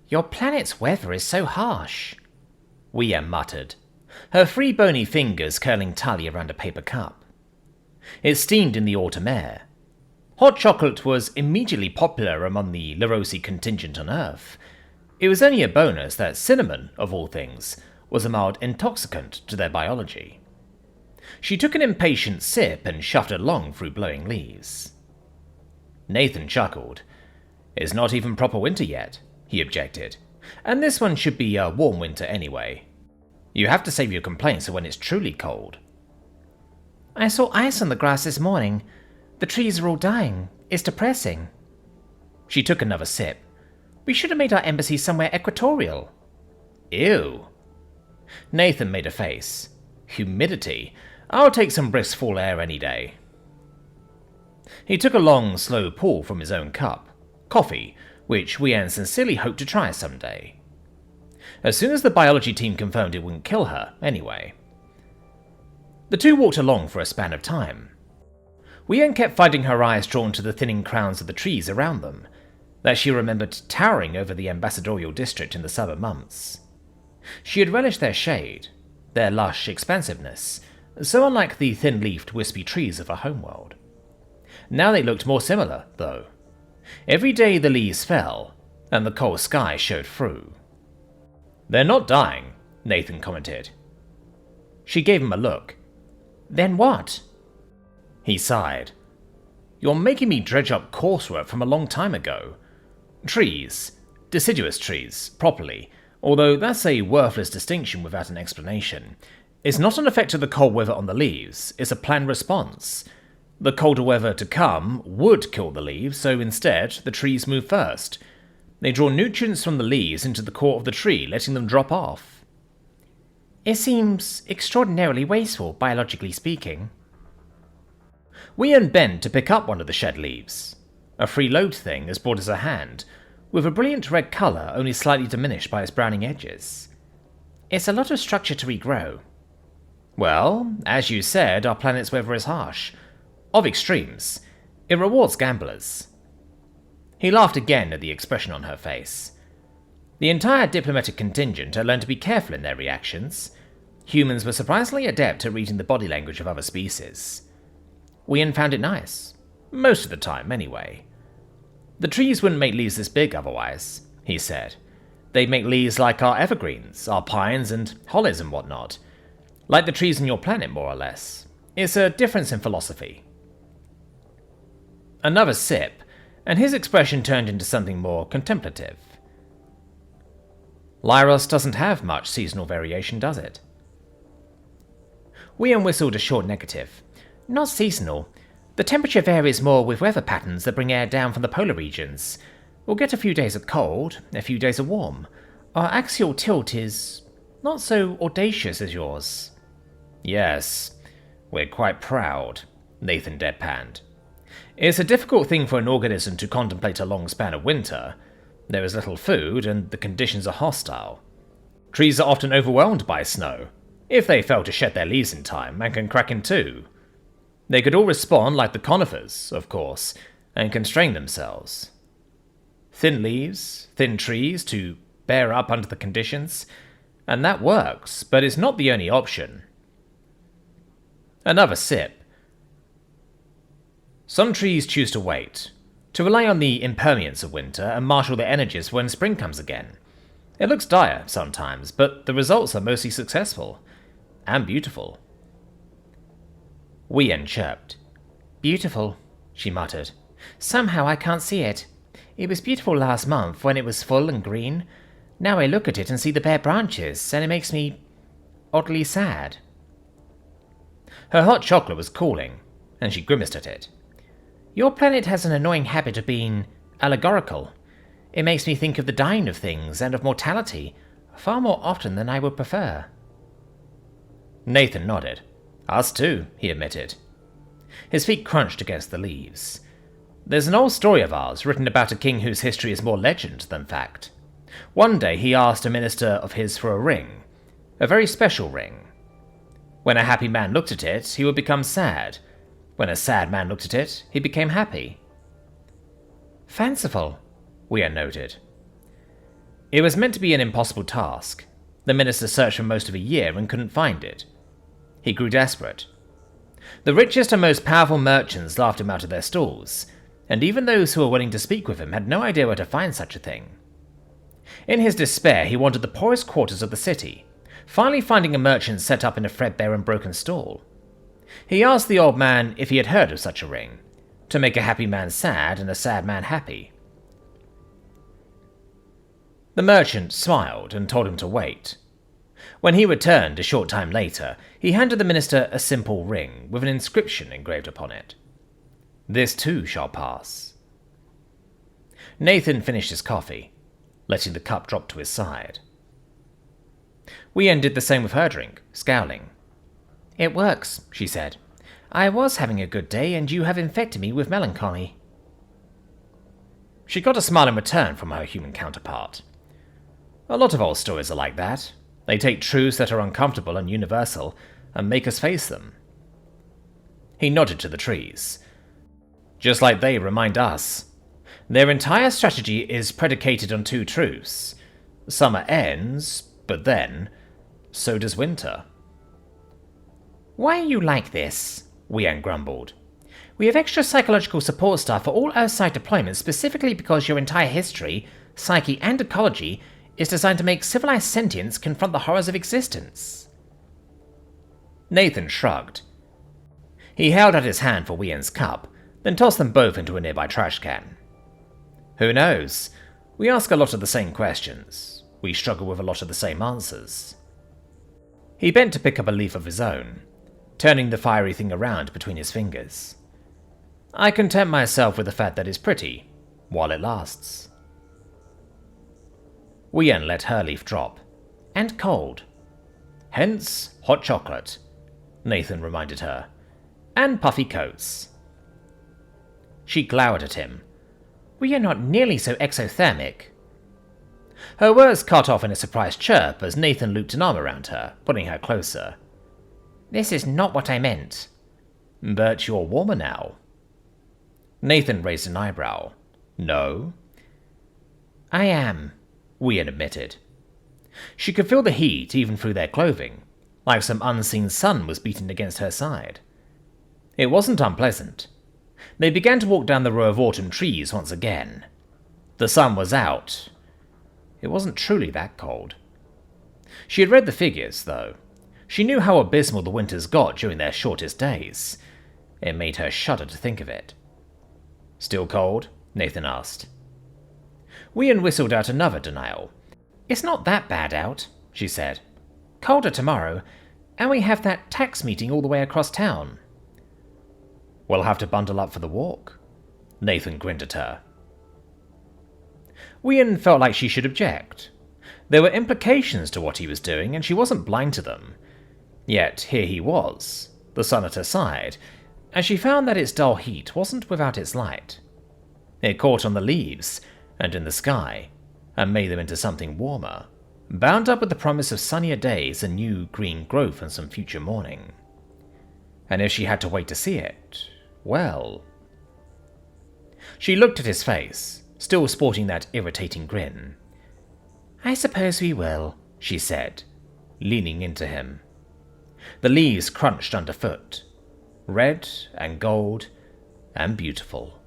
Your planet's weather is so harsh, Wien muttered, her three bony fingers curling tightly around a paper cup. It steamed in the autumn air. Hot chocolate was immediately popular among the Larosi contingent on Earth. It was only a bonus that cinnamon, of all things, was a mild intoxicant to their biology. She took an impatient sip and shoved it along through blowing leaves. Nathan chuckled. It's not even proper winter yet, he objected, and this one should be a warm winter anyway. You have to save your complaints for when it's truly cold. I saw ice on the grass this morning. The trees are all dying. It's depressing. She took another sip. We should have made our embassy somewhere equatorial. Ew. Nathan made a face. Humidity. I'll take some brisk fall air any day. He took a long, slow pull from his own cup. Coffee, which Wien sincerely hoped to try someday. As soon as the biology team confirmed it wouldn't kill her, anyway. The two walked along for a span of time. Wien kept finding her eyes drawn to the thinning crowns of the trees around them, that she remembered towering over the ambassadorial district in the summer months. She had relished their shade, their lush expansiveness, so unlike the thin-leafed, wispy trees of her homeworld. Now they looked more similar, though. Every day the leaves fell, and the cold sky showed through. They're not dying, Nathan commented. She gave him a look. Then what? He sighed. You're making me dredge up coursework from a long time ago. Trees. Deciduous trees, properly, although that's a worthless distinction without an explanation. It's not an effect of the cold weather on the leaves, it's a planned response. The colder weather to come would kill the leaves, so instead, the trees move first. They draw nutrients from the leaves into the core of the tree, letting them drop off. It seems extraordinarily wasteful, biologically speaking. Wien bent to pick up one of the shed leaves. A free-load thing as broad as her hand, with a brilliant red colour only slightly diminished by its browning edges. It's a lot of structure to regrow. Well, as you said, our planet's weather is harsh. Of extremes. It rewards gamblers. He laughed again at the expression on her face. The entire diplomatic contingent had learned to be careful in their reactions. Humans were surprisingly adept at reading the body language of other species. Wien found it nice. Most of the time, anyway. The trees wouldn't make leaves this big otherwise, he said. They'd make leaves like our evergreens, our pines and hollies and whatnot. Like the trees on your planet, more or less. It's a difference in philosophy. Another sip, and his expression turned into something more contemplative. Lyros doesn't have much seasonal variation, does it? Wien whistled a short negative. Not seasonal. The temperature varies more with weather patterns that bring air down from the polar regions. We'll get a few days of cold, a few days of warm. Our axial tilt is not so audacious as yours. Yes, we're quite proud, Nathan deadpanned. It's a difficult thing for an organism to contemplate a long span of winter. There is little food, and the conditions are hostile. Trees are often overwhelmed by snow, if they fail to shed their leaves in time, and can crack in two. They could all respond like the conifers, of course, and constrain themselves. Thin leaves, thin trees to bear up under the conditions, and that works, but it's not the only option. Another sip. Some trees choose to wait, to rely on the impermanence of winter and marshal their energies when spring comes again. It looks dire sometimes, but the results are mostly successful and beautiful. Wien chirped. Beautiful, she muttered. Somehow I can't see it. It was beautiful last month when it was full and green. Now I look at it and see the bare branches, and it makes me oddly sad. Her hot chocolate was cooling, and she grimaced at it. Your planet has an annoying habit of being allegorical. It makes me think of the dying of things and of mortality far more often than I would prefer. Nathan nodded. Us too, he admitted. His feet crunched against the leaves. There's an old story of ours written about a king whose history is more legend than fact. One day he asked a minister of his for a ring, a very special ring. When a happy man looked at it, he would become sad. When a sad man looked at it, he became happy. Fanciful, Wien noted. It was meant to be an impossible task. The minister searched for most of a year and couldn't find it. He grew desperate. The richest and most powerful merchants laughed him out of their stalls, and even those who were willing to speak with him had no idea where to find such a thing. In his despair, he wandered the poorest quarters of the city, finally finding a merchant set up in a threadbare and broken stall. He asked the old man if he had heard of such a ring, to make a happy man sad and a sad man happy. The merchant smiled and told him to wait. When he returned a short time later, he handed the minister a simple ring with an inscription engraved upon it. "This too shall pass." Nathan finished his coffee, letting the cup drop to his side. Wien did the same with her drink, scowling. "It works," she said. "I was having a good day, and you have infected me with melancholy." She got a smile in return from her human counterpart. A lot of old stories are like that. They take truths that are uncomfortable and universal and make us face them. He nodded to the trees. Just like they remind us. Their entire strategy is predicated on two truths. Summer ends, but then, so does winter. "Why are you like this?" Wien grumbled. "We have extra psychological support staff for all Earthside deployments specifically because your entire history, psyche, and ecology is designed to make civilized sentience confront the horrors of existence." Nathan shrugged. He held out his hand for Wien's cup, then tossed them both into a nearby trash can. Who knows? We ask a lot of the same questions. We struggle with a lot of the same answers. He bent to pick up a leaf of his own, turning the fiery thing around between his fingers. "I content myself with the fact that it's pretty, while it lasts." Wien let her leaf drop. "And cold." "Hence, hot chocolate," Nathan reminded her. "And puffy coats." She glowered at him. "We are not nearly so exothermic." Her words cut off in a surprised chirp as Nathan looped an arm around her, pulling her closer. "This is not what I meant." "But you're warmer now." Nathan raised an eyebrow. "No?" "I am," Wien admitted. She could feel the heat even through their clothing, like some unseen sun was beating against her side. It wasn't unpleasant. They began to walk down the row of autumn trees once again. The sun was out. It wasn't truly that cold. She had read the figures, though. She knew how abysmal the winters got during their shortest days. It made her shudder to think of it. "Still cold?" Nathan asked. Wien whistled out another denial. "It's not that bad out," she said. "Colder tomorrow, and we have that tax meeting all the way across town." "We'll have to bundle up for the walk." Nathan grinned at her. Wien felt like she should object. There were implications to what he was doing, and she wasn't blind to them. Yet here he was, the sun at her side, and she found that its dull heat wasn't without its light. It caught on the leaves, and in the sky, and made them into something warmer, bound up with the promise of sunnier days and new green growth and some future morning. And if she had to wait to see it, well... She looked at his face, still sporting that irritating grin. "I suppose we will," she said, leaning into him. The leaves crunched underfoot, red and gold and beautiful.